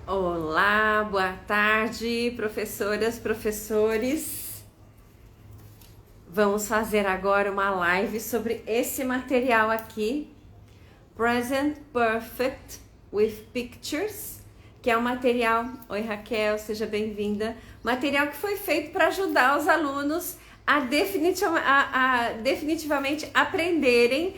Olá, boa tarde, professoras, professores. Vamos fazer agora uma live sobre esse material aqui, Present Perfect with Pictures, que é um material... Oi, Raquel, seja bem-vinda. Material que foi feito para ajudar os alunos a definitivamente aprenderem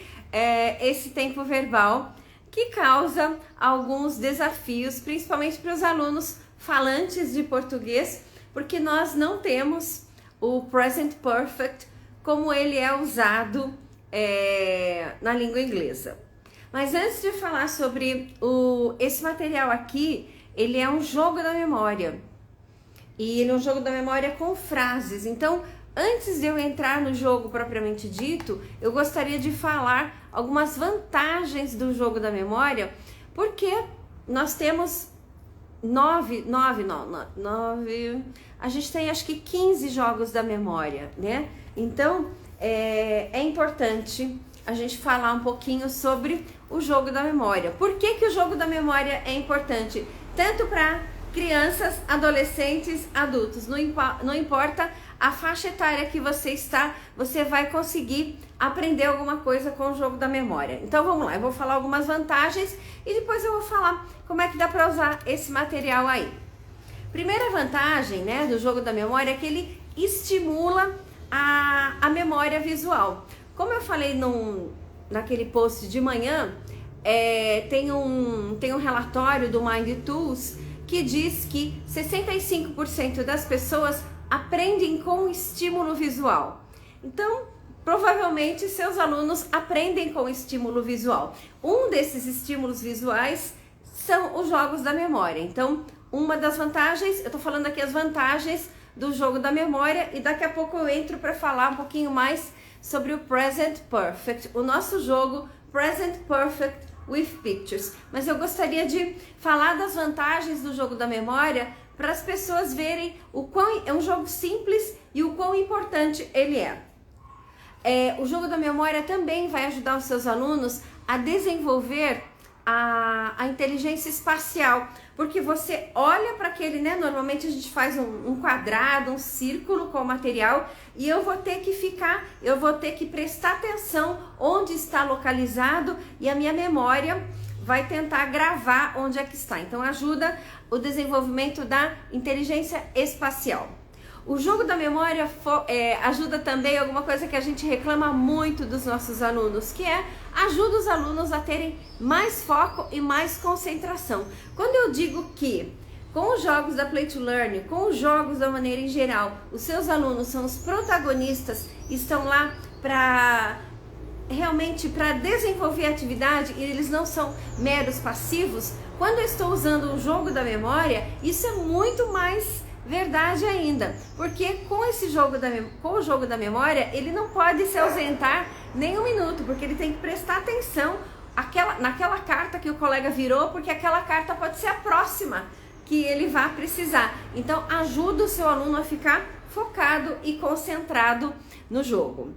esse tempo verbal, que causa alguns desafios, principalmente para os alunos falantes de português, porque nós não temos o Present Perfect como ele é usado na língua inglesa. Mas antes de falar sobre esse material aqui, ele é um jogo da memória. E ele é um jogo da memória com frases. Então, antes de eu entrar no jogo propriamente dito, eu gostaria de falar algumas vantagens do jogo da memória, porque nós temos a gente tem acho que 15 jogos da memória, né? Então, é importante a gente falar um pouquinho sobre o jogo da memória. Por que o jogo da memória é importante? Tanto para crianças, adolescentes, adultos, não importa a faixa etária que você está, você vai conseguir aprender alguma coisa com o jogo da memória. Então vamos lá, eu vou falar algumas vantagens e depois eu vou falar como é que dá para usar esse material aí. Primeira vantagem, né, do jogo da memória é que ele estimula a memória visual. Como eu falei naquele post de manhã, tem um relatório do Mind Tools que diz que 65% das pessoas aprendem com estímulo visual. Então, provavelmente seus alunos aprendem com estímulo visual. Um desses estímulos visuais são os jogos da memória. Então, uma das vantagens, eu estou falando aqui as vantagens do jogo da memória e daqui a pouco eu entro para falar um pouquinho mais sobre o Present Perfect, o nosso jogo Present Perfect with Pictures. Mas eu gostaria de falar das vantagens do jogo da memória para as pessoas verem o quão é um jogo simples e o quão importante ele é. O jogo da memória também vai ajudar os seus alunos a desenvolver a inteligência espacial, porque você olha para aquele, né? Normalmente a gente faz um quadrado, um círculo com o material e eu vou ter que prestar atenção onde está localizado e a minha memória vai tentar gravar onde é que está. Então ajuda o desenvolvimento da inteligência espacial. O jogo da memória ajuda também alguma coisa que a gente reclama muito dos nossos alunos, que ajuda os alunos a terem mais foco e mais concentração. Quando eu digo que com os jogos da Play to Learn, com os jogos da maneira em geral, os seus alunos são os protagonistas, estão lá realmente para desenvolver a atividade e eles não são meros passivos, quando eu estou usando o jogo da memória, isso é muito mais verdade ainda, porque com o jogo da memória, ele não pode se ausentar nem um minuto, porque ele tem que prestar atenção naquela carta que o colega virou, porque aquela carta pode ser a próxima que ele vai precisar. Então, ajuda o seu aluno a ficar focado e concentrado no jogo.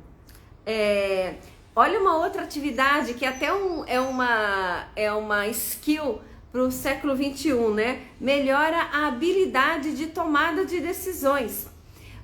Olha uma outra atividade que até é uma skill para o século 21, né? Melhora a habilidade de tomada de decisões.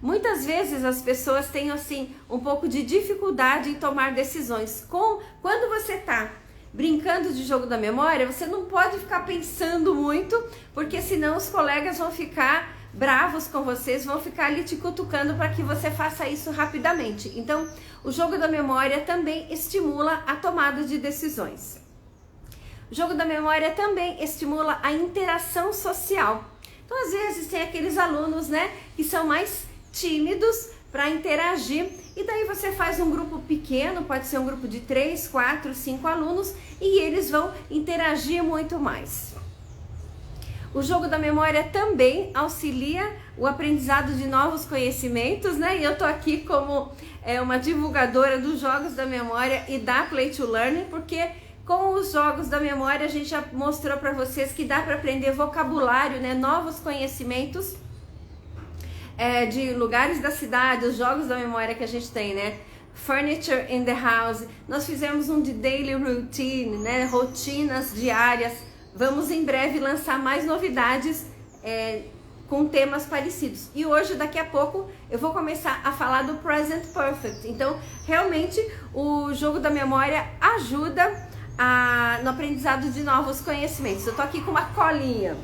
Muitas vezes as pessoas têm assim um pouco de dificuldade em tomar decisões. Quando você está brincando de jogo da memória, você não pode ficar pensando muito, porque senão os colegas vão ficar bravos com vocês, vão ficar ali te cutucando para que você faça isso rapidamente. Então, o jogo da memória também estimula a tomada de decisões. O jogo da memória também estimula a interação social. Então, às vezes, tem aqueles alunos, né, que são mais tímidos para interagir, e daí você faz um grupo pequeno, pode ser um grupo de 3, 4, 5 alunos, e eles vão interagir muito mais. O jogo da memória também auxilia o aprendizado de novos conhecimentos, né? E eu tô aqui como uma divulgadora dos jogos da memória e da Play to Learn, porque com os jogos da memória a gente já mostrou para vocês que dá para aprender vocabulário, né? Novos conhecimentos de lugares da cidade, os jogos da memória que a gente tem, né? Furniture in the House. Nós fizemos um de Daily Routine, né? Rotinas diárias vamos em breve lançar mais novidades com temas parecidos. E hoje, daqui a pouco, eu vou começar a falar do Present Perfect. Então, realmente, o jogo da memória ajuda no aprendizado de novos conhecimentos. Eu tô aqui com uma colinha.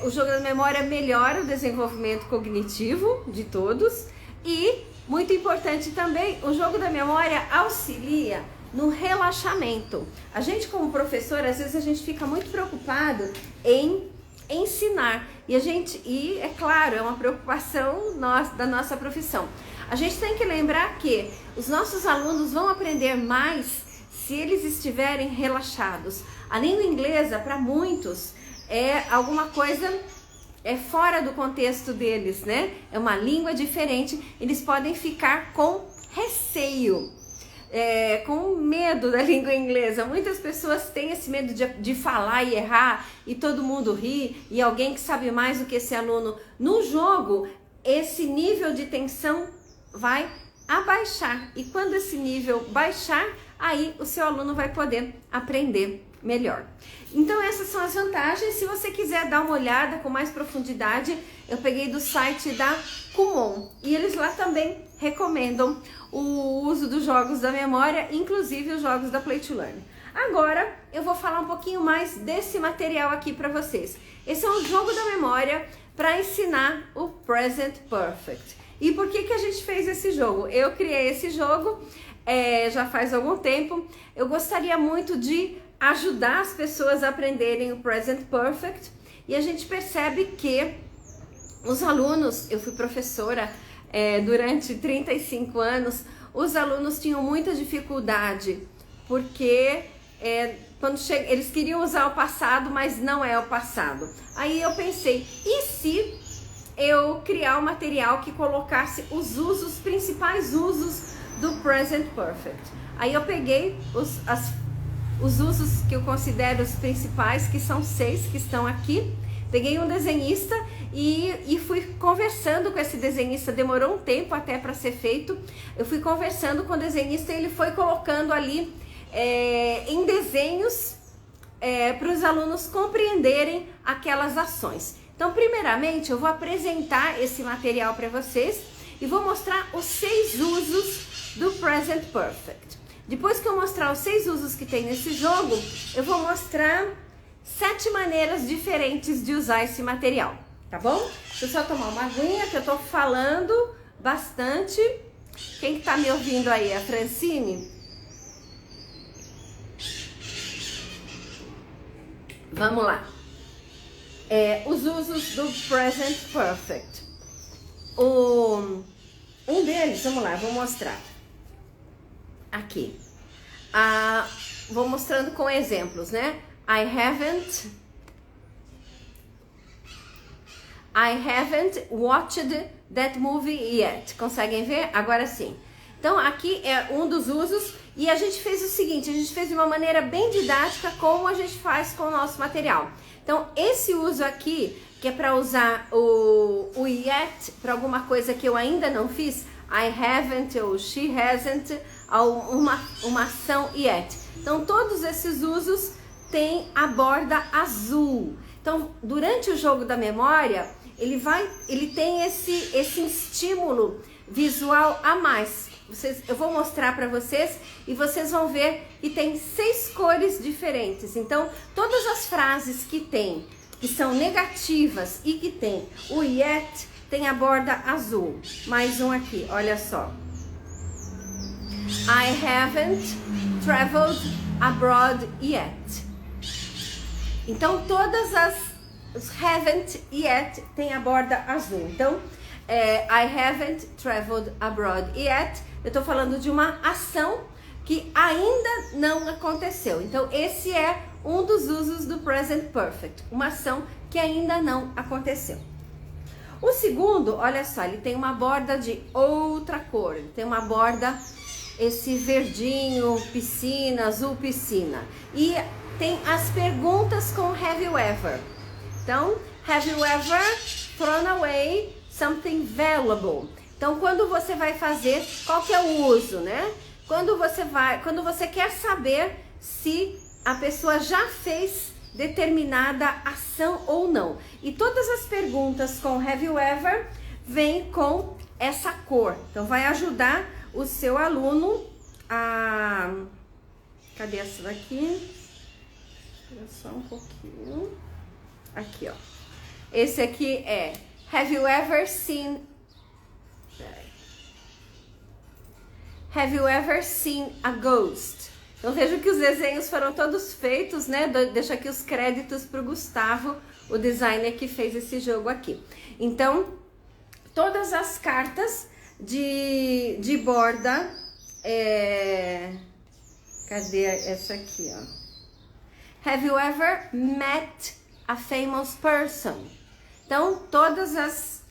O jogo da memória melhora o desenvolvimento cognitivo de todos e, muito importante também, o jogo da memória auxilia no relaxamento. A gente, como professor, às vezes a gente fica muito preocupado em ensinar e é claro, é uma preocupação da nossa profissão. A gente tem que lembrar que os nossos alunos vão aprender mais se eles estiverem relaxados. A língua inglesa, para muitos, é alguma coisa fora do contexto deles, né? É uma língua diferente, eles podem ficar com receio, com medo da língua inglesa. Muitas pessoas têm esse medo de falar e errar e todo mundo ri e alguém que sabe mais do que esse aluno. No jogo, esse nível de tensão vai abaixar e quando esse nível baixar, aí o seu aluno vai poder aprender melhor. Então essas são as vantagens. Se você quiser dar uma olhada com mais profundidade, eu peguei do site da Kumon e eles lá também recomendam o uso dos jogos da memória, inclusive os jogos da Play to Learn. Agora eu vou falar um pouquinho mais desse material aqui para vocês. Esse é um jogo da memória para ensinar o Present Perfect. E por que a gente fez esse jogo? Eu criei esse jogo já faz algum tempo. Eu gostaria muito de ajudar as pessoas a aprenderem o Present Perfect e a gente percebe que os alunos, eu fui professora durante 35 anos, os alunos tinham muita dificuldade porque quando eles queriam usar o passado, mas não é o passado. Aí eu pensei, e se eu criar um material que colocasse os principais usos do Present Perfect? Aí eu peguei os usos que eu considero os principais, que são 6 que estão aqui. Peguei um desenhista e fui conversando com esse desenhista. Demorou um tempo até para ser feito. Eu fui conversando com o desenhista e ele foi colocando ali em desenhos para os alunos compreenderem aquelas ações. Então, primeiramente, eu vou apresentar esse material para vocês e vou mostrar os 6 usos do Present Perfect. Depois que eu mostrar os 6 usos que tem nesse jogo, eu vou mostrar 7 maneiras diferentes de usar esse material, tá bom? Deixa eu só tomar uma aguinha que eu tô falando bastante. Quem que tá me ouvindo aí? A Francine? Vamos lá. Os usos do Present Perfect. Um deles, vamos lá, eu vou mostrar. Aqui. Vou mostrando com exemplos, né? I haven't watched that movie yet. Conseguem ver? Agora sim. Então aqui é um dos usos e a gente fez o seguinte, a gente fez de uma maneira bem didática como a gente faz com o nosso material. Então esse uso aqui, que é para usar o yet para alguma coisa que eu ainda não fiz, I haven't ou she hasn't, uma ação yet. Então todos esses usos têm a borda azul. Então durante o jogo da memória, ele tem esse estímulo visual a mais. Eu vou mostrar para vocês e vocês vão ver que tem 6 cores diferentes. Então todas as frases que são negativas e que tem o yet, tem a borda azul. Mais um aqui, olha só. I haven't traveled abroad yet. Então todas os haven't yet tem a borda azul. Então I haven't traveled abroad yet. Eu tô falando de uma ação que ainda não aconteceu. Então esse é um dos usos do Present Perfect, uma ação que ainda não aconteceu. O segundo, olha só, ele tem uma borda de outra cor. Ele tem uma borda, esse verdinho, piscina, azul piscina. E tem as perguntas com have you ever. Então, have you ever thrown away something valuable? Então, quando você vai fazer, qual que é o uso, né? Quando você quer saber se a pessoa já fez determinada ação ou não. E todas as perguntas com have you ever vêm com essa cor. Então vai ajudar o seu aluno a... Cadê essa daqui? Espera só um pouquinho. Aqui, ó. Esse aqui é have you ever seen... Have you ever seen a ghost? Então vejo que os desenhos foram todos feitos, né? Deixo aqui os créditos para o Gustavo, o designer que fez esse jogo aqui. Então, todas as cartas de borda... Cadê essa aqui, ó? Have you ever met a famous person? Então, todas as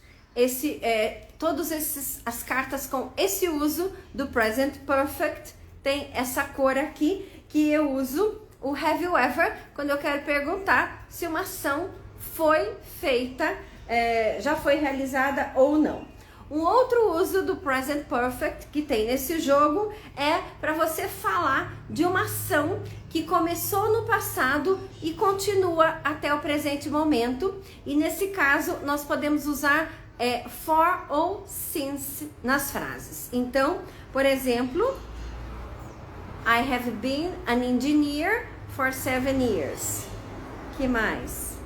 cartas com esse uso do present perfect tem essa cor aqui, que eu uso o have you ever quando eu quero perguntar se uma ação foi feita, já foi realizada ou não. Um outro uso do present perfect que tem nesse jogo é para você falar de uma ação que começou no passado e continua até o presente momento. E nesse caso nós podemos usar for ou since nas frases. Então, por exemplo, I have been an engineer for 7 years. Que mais?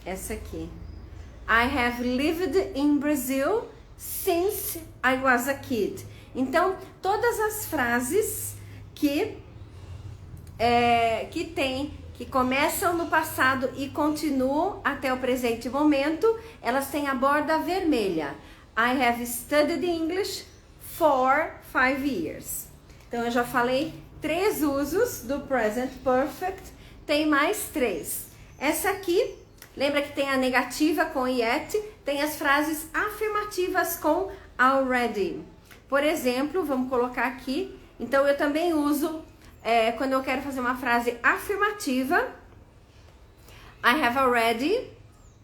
Essa aqui. I have lived in Brazil since I was a kid. Então, todas as frases que começam no passado e continuam até o presente momento, elas têm a borda vermelha. I have studied English for 5 years. Então, eu já falei 3 usos do present perfect, tem mais 3. Essa aqui, lembra que tem a negativa com yet, tem as frases afirmativas com already. Por exemplo, vamos colocar aqui, então eu também uso, quando eu quero fazer uma frase afirmativa, I have already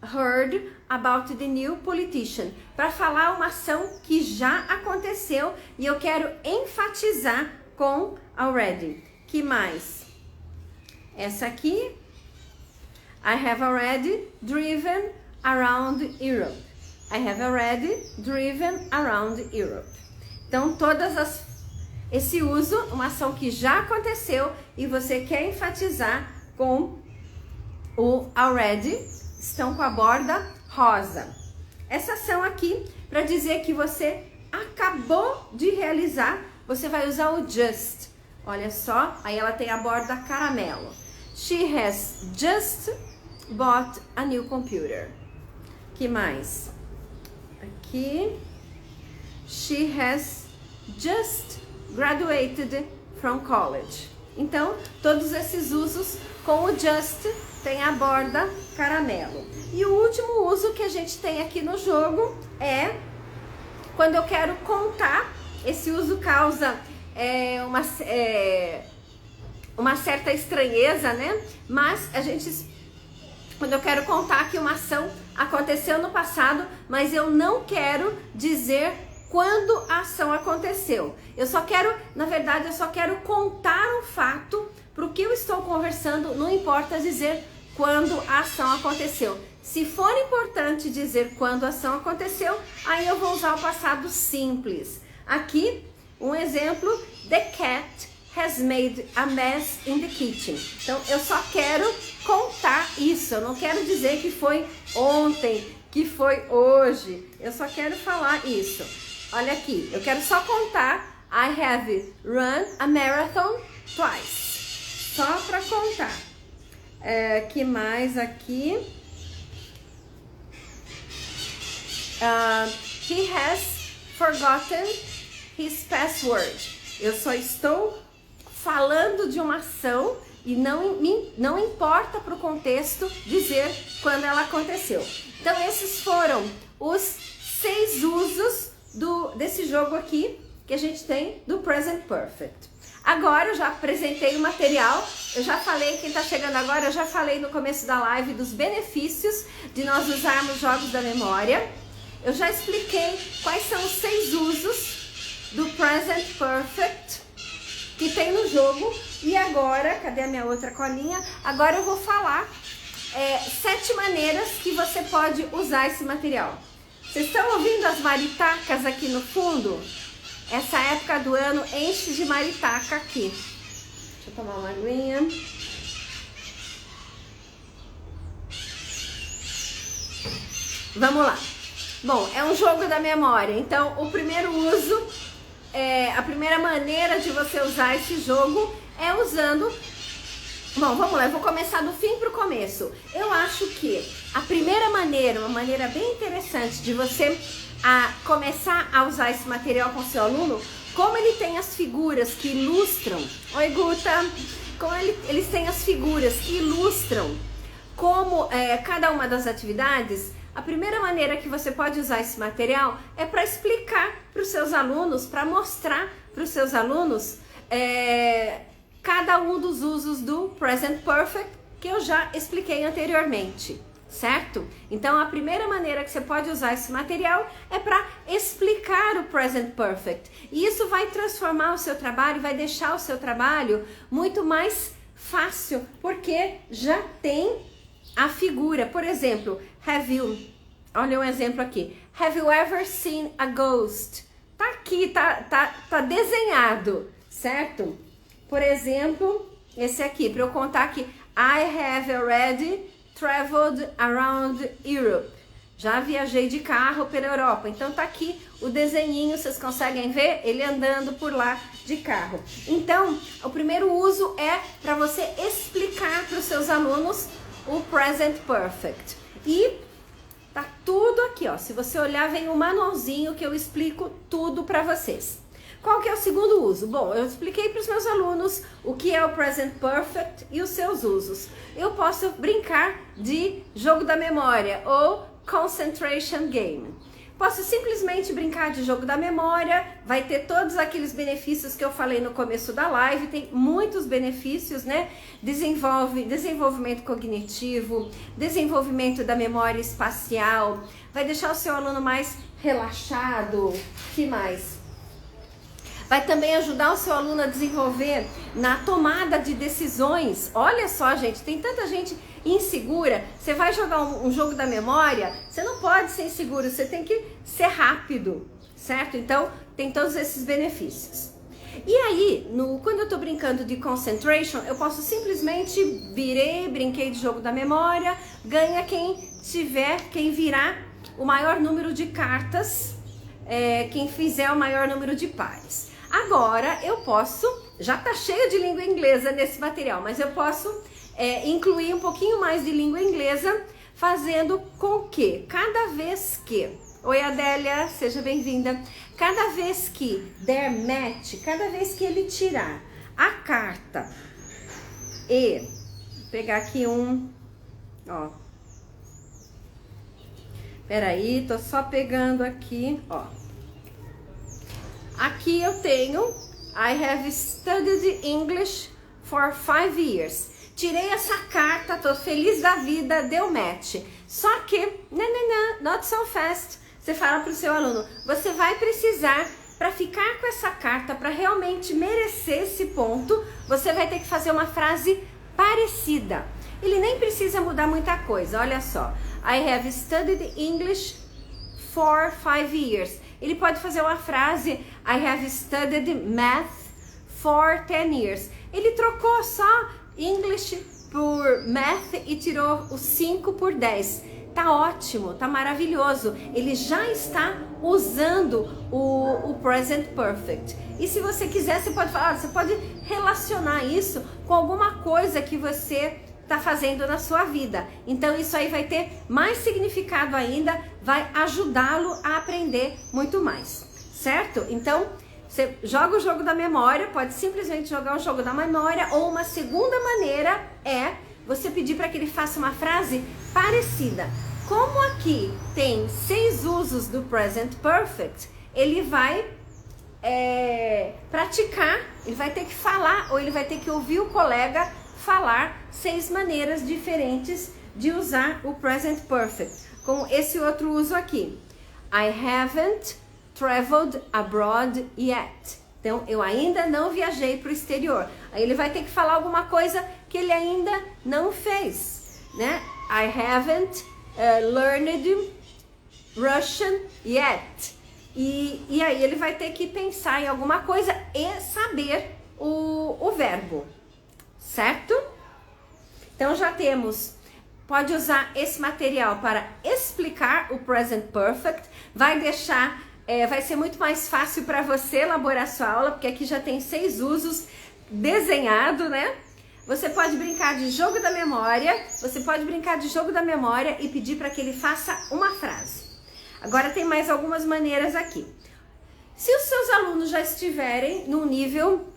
heard about the new politician. Para falar uma ação que já aconteceu e eu quero enfatizar com already. Que mais? Essa aqui. I have already driven around Europe. I have already driven around Europe. Então, esse uso, uma ação que já aconteceu e você quer enfatizar com o already, estão com a borda rosa. Essa ação aqui, para dizer que você acabou de realizar, você vai usar o just. Olha só, aí ela tem a borda caramelo. She has just bought a new computer. Que mais? Aqui. She has just graduated from college. Então, todos esses usos com o just tem a borda caramelo. E o último uso que a gente tem aqui no jogo é quando eu quero contar. Esse uso causa uma certa estranheza, né? Mas quando eu quero contar que uma ação aconteceu no passado, mas eu não quero dizer quando a ação aconteceu. Na verdade, eu só quero contar um fato para o que eu estou conversando, não importa dizer quando a ação aconteceu. Se for importante dizer quando a ação aconteceu, aí eu vou usar o passado simples. Aqui, um exemplo, the cat has made a mess in the kitchen. Então, eu só quero contar isso, eu não quero dizer que foi ontem, que foi hoje, eu só quero falar isso. Olha aqui, eu quero só contar, I have run a marathon twice. Só para contar. Que mais aqui? He has forgotten his password. Eu só estou falando de uma ação e não importa para o contexto dizer quando ela aconteceu. Então, esses foram os 6 usos desse jogo aqui que a gente tem do Present Perfect. Agora eu já apresentei o material, eu já falei, quem está chegando agora, eu já falei no começo da live dos benefícios de nós usarmos jogos da memória. Eu já expliquei quais são os 6 usos do Present Perfect. que tem no jogo. E agora, cadê a minha outra colinha? Agora eu vou falar 7 maneiras que você pode usar esse material. Vocês estão ouvindo as maritacas aqui no fundo? Essa época do ano enche de maritaca aqui. Deixa eu tomar uma aguinha. Vamos lá. Bom, é um jogo da memória. Então, o primeiro uso, a primeira maneira de você usar esse jogo é usando... Bom, vamos lá, eu vou começar do fim para o começo. Eu acho que a primeira maneira, uma maneira bem interessante de você começar a usar esse material com seu aluno, como ele tem as figuras que ilustram... Oi, Guta! Como eles têm as figuras que ilustram como cada uma das atividades, a primeira maneira que você pode usar esse material é para explicar para os seus alunos, para mostrar para os seus alunos cada um dos usos do Present Perfect que eu já expliquei anteriormente, certo? Então a primeira maneira que você pode usar esse material é para explicar o Present Perfect. E isso vai transformar o seu trabalho, vai deixar o seu trabalho muito mais fácil, porque já tem a figura. Por exemplo, olha um exemplo aqui. Have you ever seen a ghost? Tá aqui, tá desenhado, certo? Por exemplo, esse aqui, para eu contar que I have already traveled around Europe. Já viajei de carro pela Europa. Então tá aqui o desenhinho, vocês conseguem ver ele andando por lá de carro. Então, o primeiro uso é para você explicar para os seus alunos o Present Perfect. E tá tudo aqui, ó. Se você olhar, vem um manualzinho que eu explico tudo para vocês. Qual que é o segundo uso? Bom, eu expliquei para os meus alunos o que é o Present Perfect e os seus usos. Eu posso brincar de jogo da memória ou concentration game. Posso simplesmente brincar de jogo da memória, vai ter todos aqueles benefícios que eu falei no começo da live, tem muitos benefícios, né? Desenvolvimento cognitivo, desenvolvimento da memória espacial, vai deixar o seu aluno mais relaxado, que mais? Vai também ajudar o seu aluno a desenvolver na tomada de decisões. Olha só, gente, tem tanta gente insegura. Você vai jogar um jogo da memória, você não pode ser inseguro, você tem que ser rápido, certo? Então, tem todos esses benefícios. E aí, quando eu tô brincando de concentration, eu posso simplesmente brinquei de jogo da memória, ganha quem virar o maior número de cartas, quem fizer o maior número de pares. Agora eu posso, já tá cheio de língua inglesa nesse material, mas eu posso incluir um pouquinho mais de língua inglesa, fazendo com que cada vez que... Oi, Adélia, seja bem-vinda. Cada vez que der match, cada vez que ele tirar a carta e... Vou pegar aqui ó. Peraí, tô só pegando aqui, ó. Aqui eu tenho I have studied English for 5 years. Tirei essa carta, tô feliz da vida, deu match. Só que, not so fast. Você fala pro seu aluno, você vai precisar, para ficar com essa carta, para realmente merecer esse ponto, você vai ter que fazer uma frase parecida. Ele nem precisa mudar muita coisa, olha só. I have studied English for 5 years. Ele pode fazer uma frase, I have studied math for 10 years. Ele trocou só English por math e tirou o 5 por 10. Tá ótimo, tá maravilhoso. Ele já está usando o Present Perfect. E se você quiser, você pode falar, você pode relacionar isso com alguma coisa que você está fazendo na sua vida. Então isso aí vai ter mais significado ainda, vai ajudá-lo a aprender muito mais, certo? Então você joga o jogo da memória, pode simplesmente jogar o jogo da memória, ou uma segunda maneira é você pedir para que ele faça uma frase parecida. Como aqui tem 6 usos do Present Perfect, ele vai praticar, ele vai ter que falar, ou ele vai ter que ouvir o colega falar 6 maneiras diferentes de usar o Present Perfect. Com esse outro uso aqui. I haven't traveled abroad yet. Então, eu ainda não viajei para o exterior. Aí ele vai ter que falar alguma coisa que ele ainda não fez, né? I haven't learned Russian yet. E aí ele vai ter que pensar em alguma coisa e saber o verbo, certo? Então já temos, pode usar esse material para explicar o present perfect, vai deixar, vai ser muito mais fácil para você elaborar sua aula, porque aqui já tem 6 usos desenhado, né? Você pode brincar de jogo da memória, e pedir para que ele faça uma frase. Agora tem mais algumas maneiras aqui. Se os seus alunos já estiverem num nível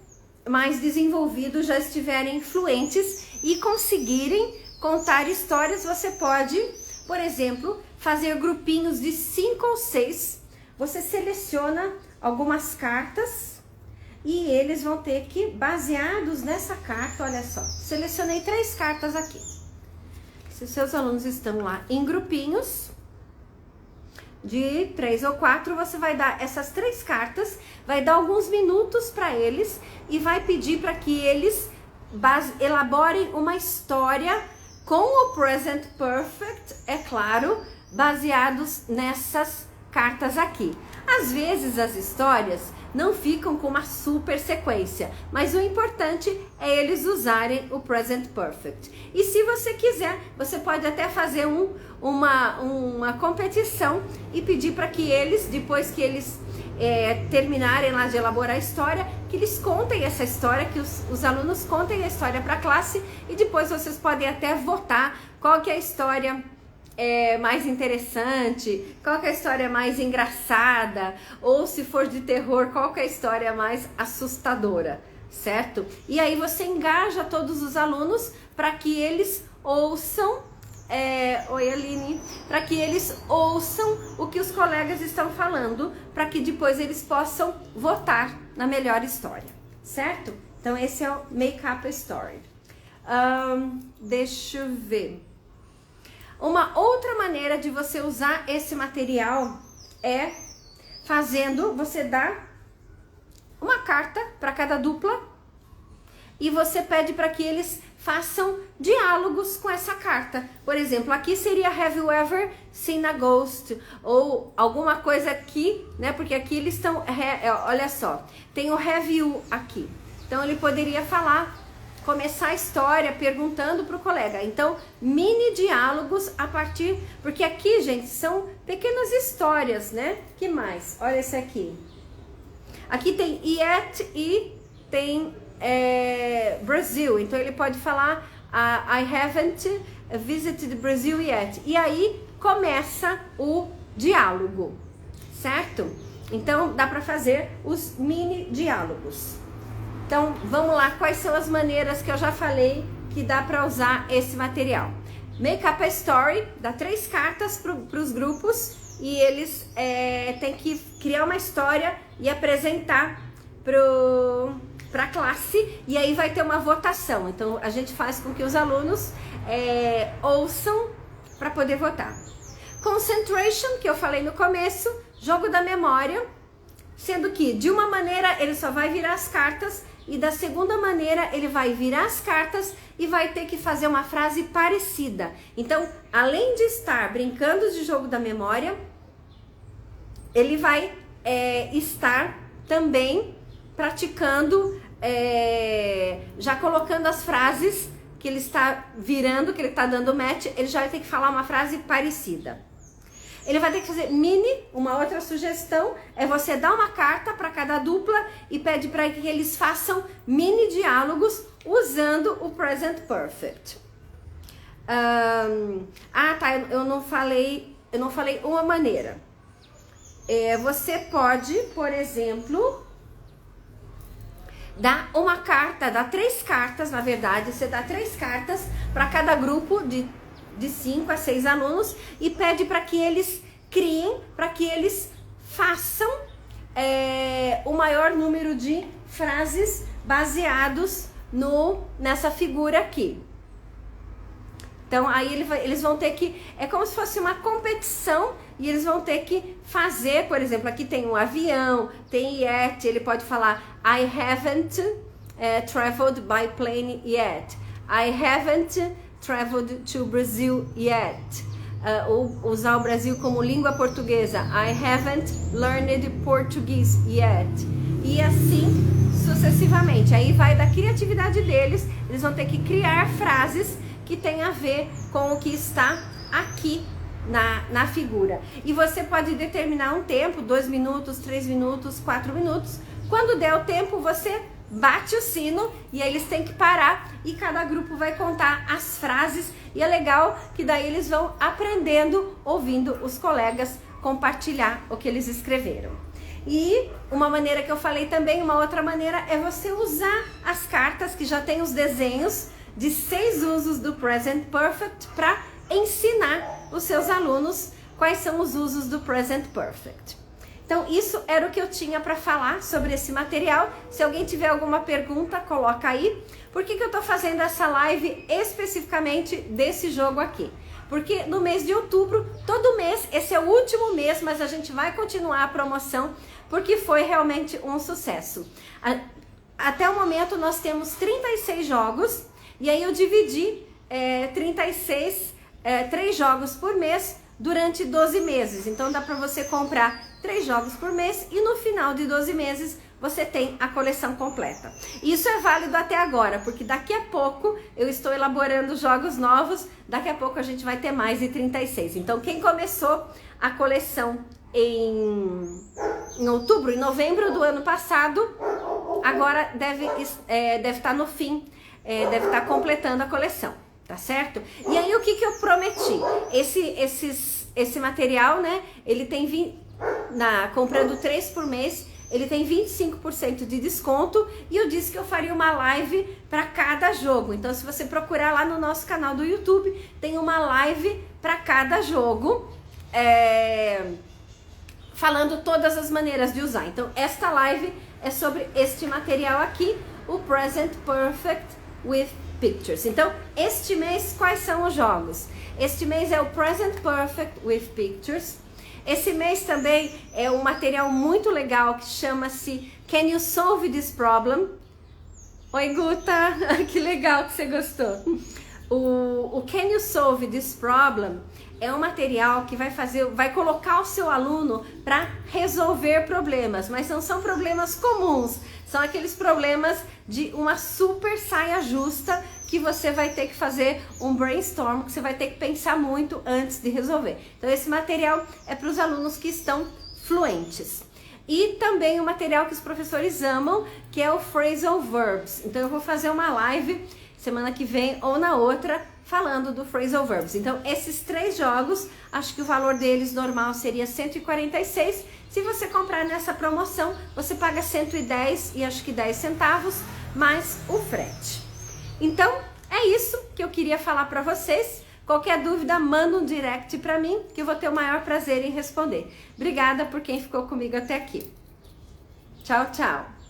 mais desenvolvido, já estiverem fluentes e conseguirem contar histórias, você pode, por exemplo, fazer grupinhos de 5 ou 6. Você seleciona algumas cartas e eles vão ter que, baseados nessa carta, olha só, selecionei 3 cartas aqui. Se os seus alunos estão lá em grupinhos de 3 ou 4, você vai dar essas 3 cartas, vai dar alguns minutos para eles e vai pedir para que eles elaborem uma história com o present perfect, é claro, baseados nessas cartas aqui. Às vezes as histórias não ficam com uma super sequência, mas o importante é eles usarem o present perfect. E se você quiser, você pode até fazer uma competição e pedir para que eles, depois que eles terminarem lá de elaborar a história, que eles contem essa história, que os alunos contem a história para a classe, e depois vocês podem até votar qual que é a história mais interessante, qual que é a história mais engraçada, ou se for de terror, qual que é a história mais assustadora, certo? E aí você engaja todos os alunos para que eles ouçam, oi Aline, para que eles ouçam o que os colegas estão falando, para que depois eles possam votar na melhor história, certo? Então esse é o Make Up a Story. Deixa eu ver. Uma outra maneira de você usar esse material é você dá uma carta para cada dupla e você pede para que eles façam diálogos com essa carta. Por exemplo, aqui seria Have you ever seen a ghost? Ou alguma coisa aqui, né? Porque aqui eles estão, olha só, tem o have you aqui. Então ele poderia começar a história perguntando para o colega. Então, mini diálogos a partir... Porque aqui, gente, são pequenas histórias, né? Que mais? Olha esse aqui. Aqui tem yet e tem Brazil. Então, ele pode falar I haven't visited Brazil yet. E aí, começa o diálogo, certo? Então, dá para fazer os mini diálogos. Então, vamos lá, quais são as maneiras que eu já falei que dá para usar esse material? Make up a story, dá 3 cartas para os grupos e eles têm que criar uma história e apresentar para a classe, e aí vai ter uma votação. Então, a gente faz com que os alunos ouçam para poder votar. Concentration, que eu falei no começo, jogo da memória, sendo que de uma maneira ele só vai virar as cartas, e da segunda maneira ele vai virar as cartas e vai ter que fazer uma frase parecida. Então, além de estar brincando de jogo da memória, ele vai estar também praticando, já colocando as frases que ele está virando, que ele está dando match, ele já vai ter que falar uma frase parecida. Ele vai ter que fazer uma outra sugestão é você dar uma carta para cada dupla e pede para que eles façam mini diálogos usando o present perfect. Eu não falei uma maneira. Você pode, por exemplo, dar 3 cartas, na verdade, você dá 3 cartas para cada grupo de 5 a 6 alunos e pede para que eles criem, para que eles façam o maior número de frases baseados nessa figura aqui. Então aí eles vão ter que, é como se fosse uma competição e eles vão ter que fazer, por exemplo, aqui tem um avião, tem yet, ele pode falar I haven't traveled by plane yet. I haven't traveled to Brazil yet. Ou usar o Brasil como língua portuguesa. I haven't learned Portuguese yet. E assim sucessivamente. Aí vai da criatividade deles, eles vão ter que criar frases que tem a ver com o que está aqui na figura. E você pode determinar um tempo, 2 minutos, 3 minutos, 4 minutos. Quando der o tempo, você bate o sino e aí eles têm que parar e cada grupo vai contar as frases. E é legal que daí eles vão aprendendo, ouvindo os colegas compartilhar o que eles escreveram. E uma maneira que eu falei também, uma outra maneira é você usar as cartas que já tem os desenhos de 6 usos do Present Perfect para ensinar os seus alunos quais são os usos do Present Perfect. Então isso era o que eu tinha para falar sobre esse material. Se alguém tiver alguma pergunta, coloca aí. Por que eu estou fazendo essa live especificamente desse jogo aqui? Porque no mês de outubro, todo mês, esse é o último mês, mas a gente vai continuar a promoção porque foi realmente um sucesso. Até o momento nós temos 36 jogos e aí eu dividi 3 jogos por mês durante 12 meses. Então dá para você comprar 3 jogos por mês e no final de 12 meses você tem a coleção completa. Isso é válido até agora, porque daqui a pouco eu estou elaborando jogos novos, daqui a pouco a gente vai ter mais de 36. Então quem começou a coleção em outubro, em novembro do ano passado, agora deve estar no fim, deve estar completando a coleção, tá certo? E aí o que eu prometi? Esse material, né, ele tem comprando 3 por mês, ele tem 25% de desconto e eu disse que eu faria uma live para cada jogo. Então se você procurar lá no nosso canal do YouTube, tem uma live para cada jogo, falando todas as maneiras de usar. Então esta live é sobre este material aqui, o Present Perfect with Pictures. Então este mês quais são os jogos? Este mês é o Present Perfect with Pictures. Esse mês também é um material muito legal que chama-se Can You Solve This Problem? Oi, Guta! Que legal que você gostou! O Can You Solve This Problem é um material que vai colocar o seu aluno para resolver problemas, mas não são problemas comuns, são aqueles problemas de uma super saia justa que você vai ter que fazer um brainstorm, que você vai ter que pensar muito antes de resolver. Então esse material é para os alunos que estão fluentes. E também o material que os professores amam, que é o Phrasal Verbs. Então eu vou fazer uma live semana que vem ou na outra falando do Phrasal Verbs. Então esses 3 jogos, acho que o valor deles normal seria 146. Se você comprar nessa promoção, você paga 110 e acho que 10 centavos mais o frete. Então, é isso que eu queria falar para vocês. Qualquer dúvida, manda um direct para mim, que eu vou ter o maior prazer em responder. Obrigada por quem ficou comigo até aqui. Tchau, tchau.